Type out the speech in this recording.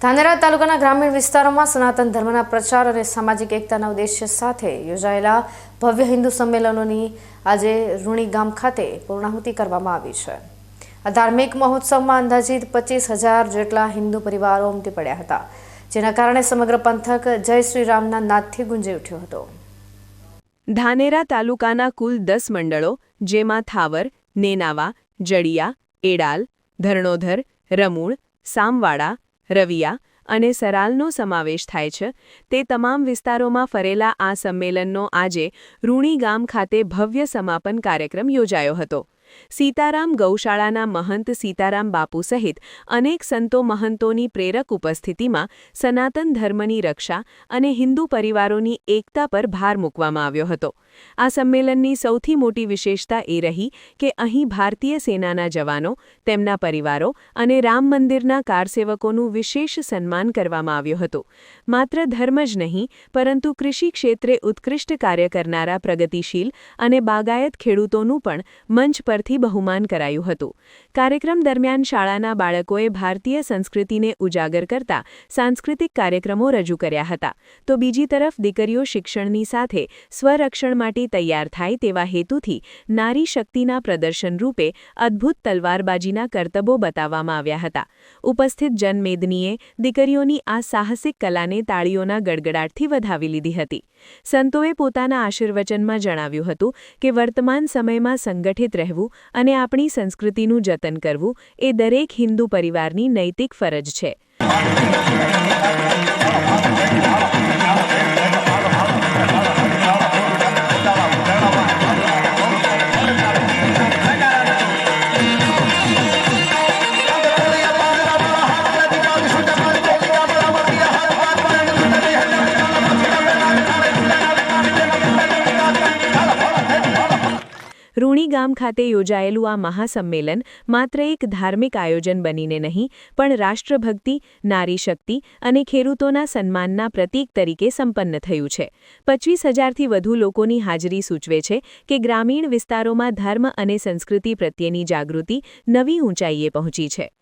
ધાનેરા તાલુકાના ગ્રામીણ વિસ્તારોમાં સનાતન ધર્મના પ્રચાર અને સામાજિક એકતાના ઉદ્દેશ્ય સાથે યોજાયેલા ભવ્ય હિન્દુ સંમેલનોની આજે રૂણી ગામ ખાતે પૂર્ણાહુતિ કરવામાં આવી છે। આ ધાર્મિક મહોત્સવમાં અંદાજિત 25,000 જેટલા હિન્દુ પરિવારો ઉમટી પડ્યા હતા, જેના કારણે સમગ્ર પંથક જય શ્રી રામના નાદથી ગુંજી ઉઠ્યો હતો। ધાનેરા તાલુકાના કુલ 10 મંડળો, જેમાં થાવર, નેનાવા, જડિયા, એડાલ, ધરણોધર, રમૂળ, સામવાડા, રવિયા અને સરાલનો સમાવેશ થાય છે, તે તમામ વિસ્તારોમાં ફરેલા આ સંમેલનનો આજે રૂણી ગામ ખાતે ભવ્ય સમાપન કાર્યક્રમ યોજાયો હતો। સીતારામ ગૌશાળાના મહંત સીતારામ બાપુ સહિત અનેક સંતો મહંતોની પ્રેરક ઉપસ્થિતિમાં સનાતન ધર્મની રક્ષા અને હિન્દુ પરિવારોની એકતા પર ભાર મૂકવામાં આવ્યો હતો। આ સંમેલનની સૌથી મોટી વિશેષતા એ રહી કે અહીં ભારતીય સેનાના જવાનો, તેમના પરિવારો અને રામ મંદિરના કારસેવકોનું વિશેષ સન્માન કરવામાં આવ્યું હતું। માત્ર ધર્મ જ નહીં, પરંતુ કૃષિ ક્ષેત્રે ઉત્કૃષ્ટ કાર્ય કરનારા પ્રગતિશીલ અને બાગાયત ખેડૂતોનું પણ મંચ પરથી બહુમાન કરાયું હતું। કાર્યક્રમ દરમિયાન શાળાના બાળકોએ ભારતીય સંસ્કૃતિને ઉજાગર કરતા સાંસ્કૃતિક કાર્યક્રમો રજૂ કર્યા હતા, તો બીજી તરફ દીકરીઓ શિક્ષણની સાથે સ્વરક્ષણ માટે તૈયાર થાય તેવા હેતુથી નારી શક્તિના પ્રદર્શન રૂપે અદ્ભુત તલવારબાજીના કરતબો બતાવવામાં આવ્યા હતા। ઉપસ્થિત જનમેદનીએ દીકરીઓની આ સાહસિક કલાને તાળીઓના ગડગડાટથી વધાવી લીધી હતી। સંતોએ પોતાના આશીર્વચનમાં જણાવ્યું હતું કે વર્તમાન સમયમાં સંગઠિત રહેવું અને આપણી સંસ્કૃતિનું જતન કરવું એ દરેક હિન્દુ પરિવારની નૈતિક ફરજ છે। રૂણી ગામ ખાતે યોજાયેલું આ મહાસંમેલન માત્ર એક ધાર્મિક આયોજન બનીને નહીં, પણ રાષ્ટ્રભક્તિ, નારી શક્તિ અને ખેડૂતોના સન્માનના પ્રતીક તરીકે સંપન્ન થયું છે। 25,000થી વધુ લોકોની હાજરી સૂચવે છે કે ગ્રામીણ વિસ્તારોમાં ધર્મ અને સંસ્કૃતિ પ્રત્યેની જાગૃતિ નવી ઊંચાઈએ પહોંચી છે।